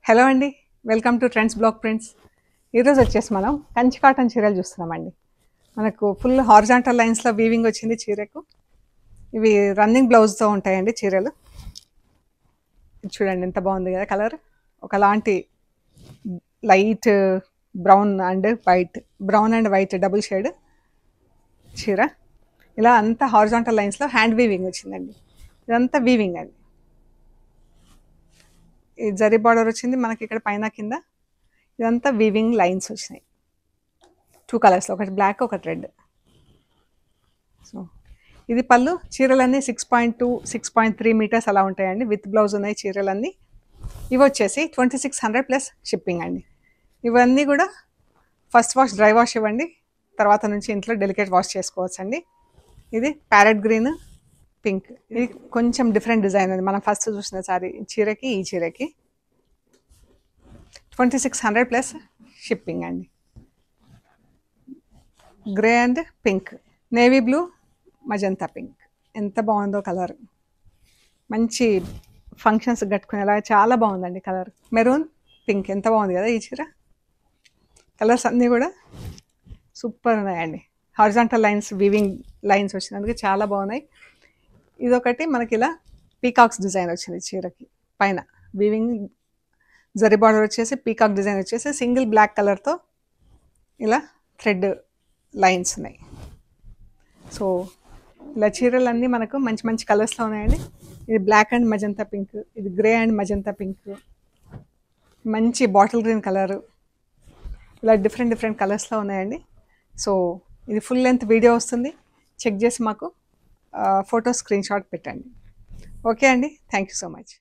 Hello అండి, welcome to trends block prints. ఈరోజు వచ్చేసి మనం కంచి కాటన్ చీరలు చూస్తున్నామండి. మనకు ఫుల్ హారిజాంటల్ లైన్స్లో వీవింగ్ వచ్చింది చీరకు. ఇవి రన్నింగ్ బ్లౌజ్తో ఉంటాయండి చీరలు. ఇది చూడండి ఎంత బాగుంది కదా కలర్. ఒకలాంటి light brown and white double shade చీర. ఇలా అంతా హారిజాంటల్ లైన్స్లో హ్యాండ్ వీవింగ్ వచ్చిందండి. ఇదంతా వీవింగ్ అండి. ఈ జరీ బార్డర్ వచ్చింది మనకి ఇక్కడ పైన కింద. ఇదంతా వీవింగ్ లైన్స్ వచ్చినాయి 2 కలర్స్లో, ఒకటి బ్లాక్ ఒకటి రెడ్. సో ఇది పళ్ళు. చీరలన్నీ 6.2 6.3 మీటర్స్ అలా ఉంటాయండి. విత్ బ్లౌజ్ ఉన్నాయి చీరలన్నీ. ఇవి వచ్చేసి 2600 ప్లస్ షిప్పింగ్ అండి. ఇవన్నీ కూడా ఫస్ట్ వాష్ డ్రై వాష్ ఇవ్వండి, తర్వాత నుంచి ఇంట్లో డెలికేట్ వాష్ చేసుకోవచ్చు అండి. ఇది ప్యారెట్ గ్రీన్ పింక్. ఇది కొంచెం డిఫరెంట్ డిజైన్ అండి. మనం ఫస్ట్ చూసిన సారీ చీరకి ఈ చీరకి 2600 ప్లస్ షిప్పింగ్ అండి. Grey and pink, navy blue, magenta pink. ఎంత బాగుందో కలర్. మంచి ఫంక్షన్స్ కట్టుకునేలా చాలా బాగుందండి కలర్. మెరూన్ పింక్ ఎంత బాగుంది కదా ఈ చీర. కలర్స్ అన్నీ కూడా సూపర్ ఉన్నాయండి. హారిజాంటల్ లైన్స్ వీవింగ్ లైన్స్ వచ్చినందుకు చాలా బాగున్నాయి. ఇదొకటి మనకి ఇలా పీకాక్స్ డిజైన్ వచ్చింది చీరకి. పైన వీవింగ్ జరీ బార్డర్ వచ్చేసి పీకాక్ డిజైన్ వచ్చేసి సింగిల్ బ్లాక్ కలర్తో ఇలా థ్రెడ్ లైన్స్ ఉన్నాయి. సో ఇలా చీరలన్నీ మనకు మంచి మంచి కలర్స్లో ఉన్నాయండి. ఇది బ్లాక్ అండ్ మజంతా పింక్, ఇది గ్రే అండ్ మజంతా పింక్, మంచి బాటిల్ గ్రీన్ కలరు. ఇలా డిఫరెంట్ కలర్స్లో ఉన్నాయండి. సో ఇది ఫుల్ లెంత్ వీడియో వస్తుంది, చెక్ చేసి మాకు ఫోటో స్క్రీన్ షాట్ పెట్టండి. ఓకే అండి, థ్యాంక్ యూ సో మచ్.